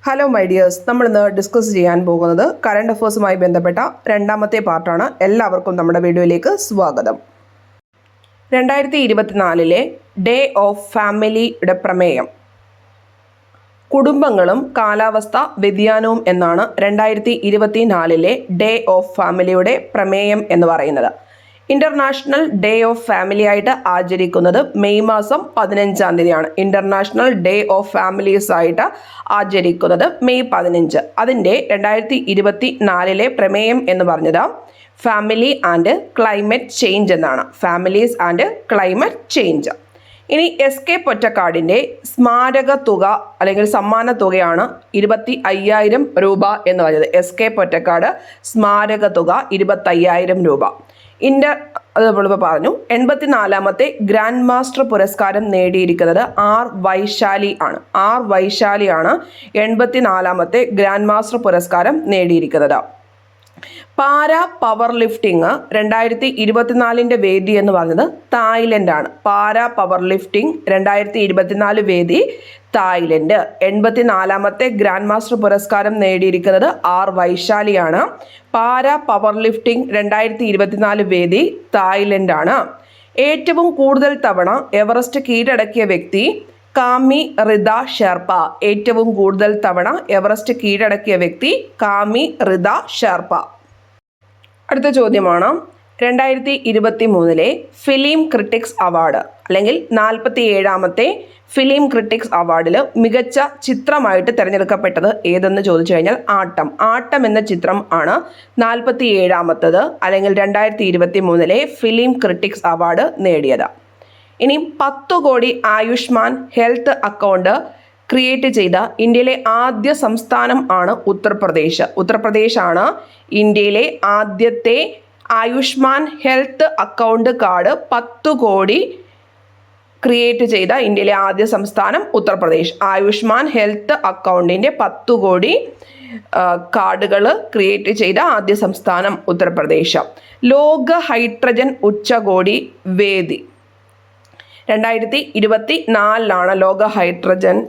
Hello my dears, നമ്മളിന്ന് discuss ചെയ്യാൻ പോകുന്നത് കറണ്ട് അഫേഴ്സുമായി ബന്ധപ്പെട്ട രണ്ടാമത്തെ പാർട്ടാണ്. എല്ലാവർക്കും നമ്മുടെ വീഡിയോയിലേക്ക് സ്വാഗതം. 2024 ഡേ ഓഫ് ഫാമിലിയുടെ പ്രമേയം കുടുംബങ്ങളും കാലാവസ്ഥ വ്യതിയാനവും എന്നാണ് 2024 ഡേ ഓഫ് ഫാമിലിയുടെ പ്രമേയം എന്ന് പറയുന്നത്. ഇന്റർനാഷണൽ ഡേ ഓഫ് ഫാമിലി ആയിട്ട് ആചരിക്കുന്നത് മെയ് മാസം 15-ാം തീയതിയാണ്. ഇന്റർനാഷണൽ ഡേ ഓഫ് ഫാമിലീസ് ആയിട്ട് ആചരിക്കുന്നത് മെയ് 15. അതിൻ്റെ 2024 പ്രമേയം എന്ന് പറഞ്ഞത് ഫാമിലി ആൻഡ് ക്ലൈമറ്റ് ചേഞ്ച് എന്നാണ്. Families and climate change. ഇനി SK പൊറ്റക്കാടിൻ്റെ സ്മാരക തുക അല്ലെങ്കിൽ സമ്മാന തുകയാണ് 25,000 രൂപ എന്ന് പറഞ്ഞത്. SK പൊറ്റക്കാട് സ്മാരക തുക 25,000 രൂപ. അത് നമ്മളിപ്പോൾ പറഞ്ഞു. 84ാമത്തെ ഗ്രാൻഡ് മാസ്റ്റർ പുരസ്കാരം നേടിയിരിക്കുന്നത് R വൈശാലി ആണ്. R വൈശാലിയാണ് 84ാമത്തെ ഗ്രാൻഡ് മാസ്റ്റർ പുരസ്കാരം നേടിയിരിക്കുന്നത്. പാര പവർ ലിഫ്റ്റിംഗ് 2024 വേദി എന്ന് പറഞ്ഞത് തായ്ലൻഡാണ്. പാര പവർ ലിഫ്റ്റിംഗ് 2024 വേദി തായ്ലൻഡ്. 84ാമത്തെ ഗ്രാൻഡ് മാസ്റ്റർ പുരസ്കാരം നേടിയിരിക്കുന്നത് R വൈശാലിയാണ്. പാര പവർ ലിഫ്റ്റിംഗ് 2024 വേദി തായ്ലൻഡാണ്. ഏറ്റവും കൂടുതൽ തവണ എവറസ്റ്റ് കീഴടക്കിയ വ്യക്തി കാമി റിത ഷെർപ്പ. ഏറ്റവും കൂടുതൽ തവണ എവറസ്റ്റ് കീഴടക്കിയ വ്യക്തി കാമി റിത ഷെർപ്പ. അടുത്ത ചോദ്യമാണ് 2023 ഫിലിം ക്രിട്ടിക്സ് അവാർഡ് അല്ലെങ്കിൽ 47ാമത്തെ ഫിലിം ക്രിട്ടിക്സ് അവാർഡിൽ മികച്ച ചിത്രമായിട്ട് തിരഞ്ഞെടുക്കപ്പെട്ടത് ഏതെന്ന് ചോദിച്ചു കഴിഞ്ഞാൽ ആട്ടം. ആട്ടം എന്ന ചിത്രം ആണ് 47ാമത്തത് അല്ലെങ്കിൽ 2023 ഫിലിം ക്രിട്ടിക്സ് അവാർഡ് നേടിയത്. ഇനി 10 കോടി ആയുഷ്മാൻ ഹെൽത്ത് അക്കൗണ്ട് ക്രിയേറ്റ് ചെയ്ത ഇന്ത്യയിലെ ആദ്യ സംസ്ഥാനം ആണ് ഉത്തർപ്രദേശ്. ഉത്തർപ്രദേശാണ് ഇന്ത്യയിലെ ആദ്യത്തെ ആയുഷ്മാൻ ഹെൽത്ത് അക്കൗണ്ട് കാർഡ് 10 കോടി ക്രിയേറ്റ് ചെയ്ത ഇന്ത്യയിലെ ആദ്യ സംസ്ഥാനം ഉത്തർപ്രദേശ്. ആയുഷ്മാൻ ഹെൽത്ത് അക്കൗണ്ടിൻ്റെ 10 കോടി കാർഡുകൾ ക്രിയേറ്റ് ചെയ്ത ആദ്യ സംസ്ഥാനം ഉത്തർപ്രദേശ്. ലോക ഹൈഡ്രജൻ ഉച്ചകോടി വേദി 2024 ലോക ഹൈഡ്രജൻ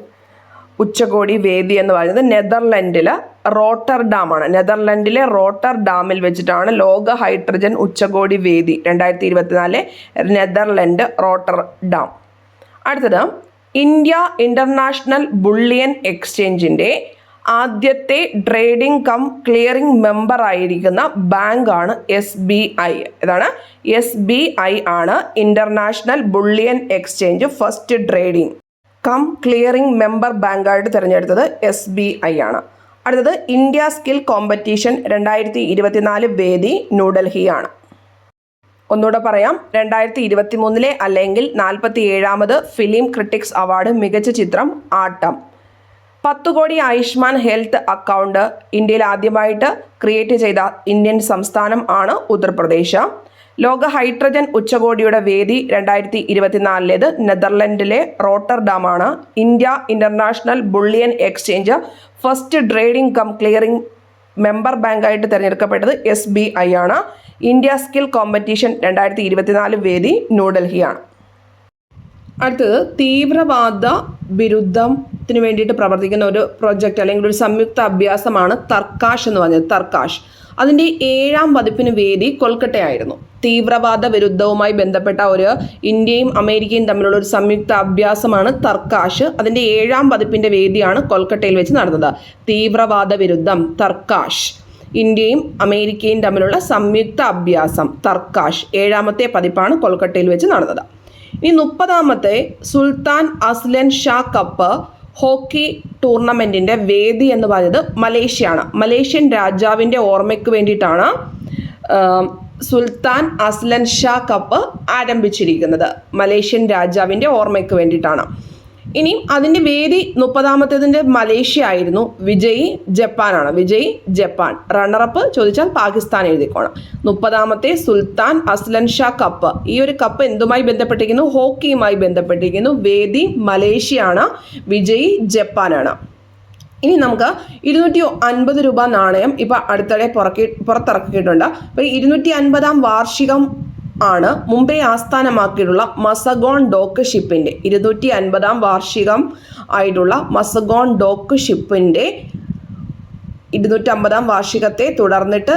ഉച്ചകോടി വേദി എന്ന് പറയുന്നത് നെതർലൻഡിലെ റോട്ടർഡാമാണ്. നെതർലൻഡിലെ റോട്ടർഡാമിൽ വെച്ചിട്ടാണ് ലോക ഹൈഡ്രജൻ ഉച്ചകോടി വേദി 2024 നെതർലൻഡ് റോട്ടർഡാം. അടുത്തത് ഇന്ത്യ ഇന്റർനാഷണൽ ബുള്ളിയൻ എക്സ്ചേഞ്ചിൻ്റെ ആദ്യത്തെ ട്രേഡിംഗ് കം ക്ലിയറിംഗ് മെമ്പർ ആയിരിക്കുന്ന ബാങ്കാണ് SBI. ഇതാണ് SBI ആണ് international bullion exchange first trading cum clearing member ബാങ്കായിട്ട് തിരഞ്ഞെടുത്തത് SBI ആണ്. അടുത്തത് ഇന്ത്യ സ്കിൽ കോമ്പറ്റീഷൻ 2024 വേദി ന്യൂഡൽഹിയാണ്. ഒന്നുകൂടെ പറയാം, 2023 അല്ലെങ്കിൽ 47ാമത് ഫിലിം ക്രിട്ടിക്സ് അവാർഡ് മികച്ച ചിത്രം ആട്ടം. 10 കോടി ആയുഷ്മാൻ ഹെൽത്ത് അക്കൗണ്ട് ഇന്ത്യയിൽ ആദ്യമായിട്ട് ക്രിയേറ്റ് ചെയ്ത ഇന്ത്യൻ സംസ്ഥാനം ആണ് ഉത്തർപ്രദേശ്. ലോക ഹൈഡ്രജൻ ഉച്ചകോടിയുടെ വേദി 2024 നെതർലൻഡിലെ റോട്ടർഡാമാണ്. India international bullion exchange first trading cum clearing member ബാങ്കായിട്ട് തിരഞ്ഞെടുക്കപ്പെട്ടത് SBI ആണ്. ഇന്ത്യ സ്കിൽ കോമ്പറ്റീഷൻ 2024 വേദി ന്യൂഡൽഹിയാണ്. അടുത്തത് തീവ്രവാദ വിരുദ്ധത്തിന് വേണ്ടിയിട്ട് പ്രവർത്തിക്കുന്ന ഒരു പ്രൊജക്റ്റ് അല്ലെങ്കിൽ ഒരു സംയുക്ത അഭ്യാസമാണ് തർക്കാഷ് എന്ന് പറഞ്ഞത്. തർക്കാഷ് അതിൻ്റെ 7ാം പതിപ്പിന് വേദി കൊൽക്കട്ടയായിരുന്നു. തീവ്രവാദ വിരുദ്ധവുമായി ബന്ധപ്പെട്ട ഒരു ഇന്ത്യയും അമേരിക്കയും തമ്മിലുള്ള ഒരു സംയുക്ത അഭ്യാസമാണ് തർക്കാഷ്. അതിൻ്റെ 7ാം പതിപ്പിൻ്റെ വേദിയാണ് കൊൽക്കട്ടയിൽ വെച്ച് നടന്നത്. തീവ്രവാദ വിരുദ്ധം തർക്കാഷ്, ഇന്ത്യയും അമേരിക്കയും തമ്മിലുള്ള സംയുക്ത അഭ്യാസം തർക്കാഷ് 7ാമത്തെ പതിപ്പാണ് കൊൽക്കട്ടയിൽ വെച്ച് നടന്നത്. ഇനി 30ാമത്തെ Sultan Azlan Shah cup hockey ടൂർണമെൻറ്റിൻ്റെ വേദി എന്ന് പറയുന്നത് മലേഷ്യയാണ്. മലേഷ്യൻ രാജാവിൻ്റെ ഓർമ്മയ്ക്ക് വേണ്ടിയിട്ടാണ് സുൽത്താൻ അസ്ലൻ ഷാ കപ്പ് ആരംഭിച്ചിരിക്കുന്നത്. മലേഷ്യൻ രാജാവിൻ്റെ ഓർമ്മയ്ക്ക് വേണ്ടിയിട്ടാണ്. ഇനി അതിൻ്റെ വേദി 30ാമത്തേതിൻ്റെ മലേഷ്യ ആയിരുന്നു. വിജയ് ജപ്പാനാണ്. വിജയ് ജപ്പാൻ. റണ്ണറപ്പ് ചോദിച്ചാൽ Pakistan എഴുതിക്കോണം. 30ാമത്തെ Sultan Azlan Shah cup. ഈ ഒരു കപ്പ് എന്തുമായി ബന്ധപ്പെട്ടിരിക്കുന്നു? ഹോക്കിയുമായി ബന്ധപ്പെട്ടിരിക്കുന്നു. വേദി മലേഷ്യയാണ്. വിജയ് ജപ്പാനാണ്. ഇനി നമുക്ക് 250 രൂപ നാണയം ഇപ്പോൾ അടുത്തിടെ പുറത്തിറക്കിയിട്ടുണ്ട്. അപ്പോൾ 250ാം വാർഷികം ആണ് മുംബൈ ആസ്ഥാനമാക്കിയിട്ടുള്ള മസഗോൺ ഡോക്ക് ഷിപ്പിൻ്റെ 250-ാം വാർഷികം ആയിട്ടുള്ള മസഗോൺ ഡോക്ക് ഷിപ്പിൻ്റെ 250-ാം വാർഷികത്തെ തുടർന്നിട്ട്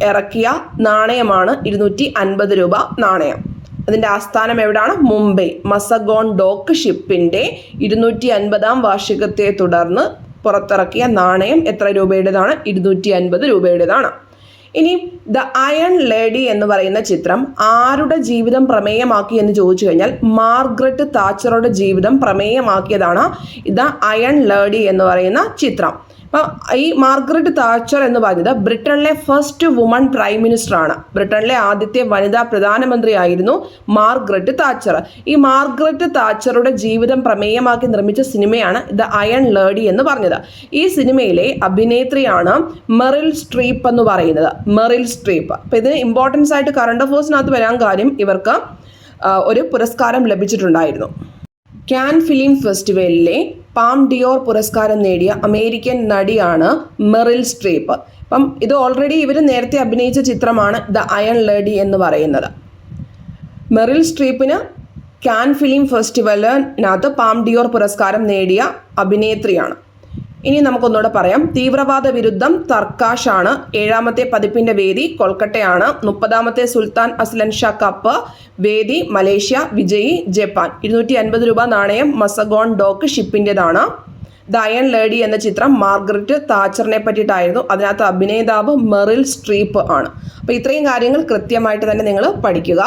ഇറക്കിയ നാണയമാണ് 250 രൂപ നാണയം. അതിൻ്റെ ആസ്ഥാനം എവിടെയാണ്? മുംബൈ. മസഗോൺ ഡോക്ക് ഷിപ്പിൻ്റെ 250-ാം വാർഷികത്തെ തുടർന്ന് പുറത്തിറക്കിയ നാണയം എത്ര രൂപയുടേതാണ്? 250 രൂപയുടേതാണ്. ഇനി ദ അയൺ ലേഡി എന്ന് പറയുന്ന ചിത്രം ആരുടെ ജീവിതം പ്രമേയമാക്കി എന്ന് ചോദിച്ചു കഴിഞ്ഞാൽ മാർഗ്രറ്റ് താച്ചറുടെ ജീവിതം പ്രമേയമാക്കിയതാണ് ദ അയൺ ലേഡി എന്ന് പറയുന്ന ചിത്രം. അപ്പം ഈ മാർഗ്രറ്റ് താച്ചർ എന്ന് പറയുന്നത് ബ്രിട്ടനിലെ ഫസ്റ്റ് വുമൺ പ്രൈം മിനിസ്റ്റർ ആണ്. ബ്രിട്ടനിലെ ആദ്യത്തെ വനിതാ പ്രധാനമന്ത്രിയായിരുന്നു മാർഗ്രറ്റ് താച്ചർ. ഈ മാർഗ്രറ്റ് താച്ചറുടെ ജീവിതം പ്രമേയമാക്കി നിർമ്മിച്ച സിനിമയാണ് ദ അയൺ ലേഡി എന്ന് പറഞ്ഞത്. ഈ സിനിമയിലെ അഭിനേത്രിയാണ് മെറിൽ സ്ട്രീപ്പ് എന്ന് പറയുന്നത്. Meryl Streep. അപ്പം ഇതിന് ഇമ്പോർട്ടൻസ് ആയിട്ട് കറണ്ട് അഫേഴ്സിനകത്ത് വരാൻ കാര്യം ഇവർക്ക് ഒരു പുരസ്കാരം ലഭിച്ചിട്ടുണ്ടായിരുന്നു. കാൻ ഫിലിം ഫെസ്റ്റിവലിലെ പാം ഡിയോർ പുരസ്കാരം നേടിയ അമേരിക്കൻ നടിയാണ് മെറിൽ സ്ട്രീപ്പ്. അപ്പം ഇത് ഓൾറെഡി ഇവർ നേരത്തെ അഭിനയിച്ച ചിത്രമാണ് ദ അയൺ ലേഡി എന്ന് പറയുന്നത്. മെറിൽ സ്ട്രീപ്പിന് കാൻ ഫിലിം ഫെസ്റ്റിവലിനകത്ത് പാം ഡിയോർ പുരസ്കാരം നേടിയ അഭിനേത്രിയാണ്. ഇനി നമുക്കൊന്നുകൂടെ പറയാം. തീവ്രവാദ വിരുദ്ധം തർക്കാഷ് ആണ് 7ാമത്തെ പതിപ്പിൻ്റെ വേദി കൊൽക്കട്ടയാണ്. 30ാമത്തെ സുൽത്താൻ അസ്ലൻ ഷാ കപ്പ് വേദി മലേഷ്യ. വിജയി ജപ്പാൻ. 250 രൂപ നാണയം മസഗോൺ ഡോക്ക് ഷിപ്പിൻ്റെതാണ്. ദ അയൺ ലേഡി എന്ന ചിത്രം മാർഗ്രറ്റ് താച്ചറിനെ പറ്റിയിട്ടായിരുന്നു. അതിനകത്ത് അഭിനേതാവ് മെറിൽ സ്ട്രീപ്പ് ആണ്. അപ്പോൾ ഇത്രയും കാര്യങ്ങൾ കൃത്യമായിട്ട് തന്നെ നിങ്ങൾ പഠിക്കുക.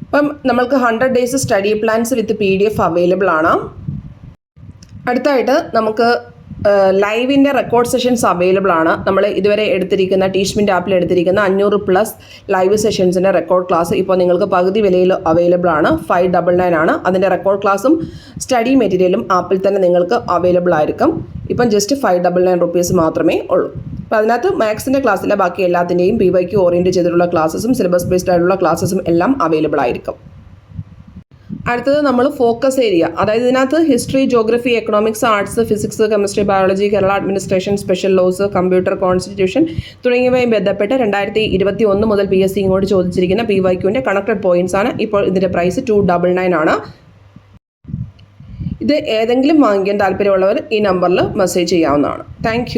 അപ്പം നമ്മൾക്ക് 100 ഡേയ്സ് സ്റ്റഡി പ്ലാൻസ് വിത്ത് PDF അവൈലബിൾ ആണ്. അടുത്തായിട്ട് നമുക്ക് ലൈവിൻ്റെ റെക്കോർഡ് സെഷൻസ് അവൈലബിൾ ആണ്. നമ്മൾ ഇതുവരെ എടുത്തിരിക്കുന്ന ടീച്ച്മെൻ്റ് ആപ്പിൽ എടുത്തിരിക്കുന്ന 500+ ലൈവ് സെഷൻസിൻ്റെ റെക്കോർഡ് ക്ലാസ് ഇപ്പോൾ നിങ്ങൾക്ക് പകുതി വിലയിൽ അവൈലബിൾ ആണ്. 599 ആണ്. അതിൻ്റെ റെക്കോർഡ് ക്ലാസ്സും സ്റ്റഡി മെറ്റീരിയലും ആപ്പിൽ തന്നെ നിങ്ങൾക്ക് അവൈലബിൾ ആയിരിക്കും. ഇപ്പം ജസ്റ്റ് 599 റുപ്പീസ് മാത്രമേ ഉള്ളൂ. അപ്പോൾ അതിനകത്ത് മാത്സിൻ്റെ ക്ലാസ്സിലെ ബാക്കി എല്ലാത്തിൻ്റെയും PYQ ഓറിയൻറ്റ് ചെയ്തിട്ടുള്ള ക്ലാസ്സസും സിലബസ് ബേസ്ഡ് ആയിട്ടുള്ള ക്ലാസ്സസും എല്ലാം അവൈലബിൾ ആയിരിക്കും. അടുത്തത് നമ്മൾ ഫോക്കസ് ഏരിയ, അതായത് ഇതിനകത്ത് history, geography, economics, arts, physics, chemistry, biology, Kerala administration, special laws, computer, constitution തുടങ്ങിയവയും ബന്ധപ്പെട്ട് 2021 മുതൽ PSC ഇങ്ങോട്ട് ചോദിച്ചിരിക്കുന്ന PYQൻ്റെ കണക്റ്റഡ് പോയിന്റ്സ് ആണ്. ഇപ്പോൾ ഇതിൻ്റെ പ്രൈസ് 299 ആണ്. ഇത് ഏതെങ്കിലും വാങ്ങിക്കാൻ താല്പര്യമുള്ളവർ ഈ നമ്പറിൽ മെസ്സേജ് ചെയ്യാവുന്നതാണ്. താങ്ക്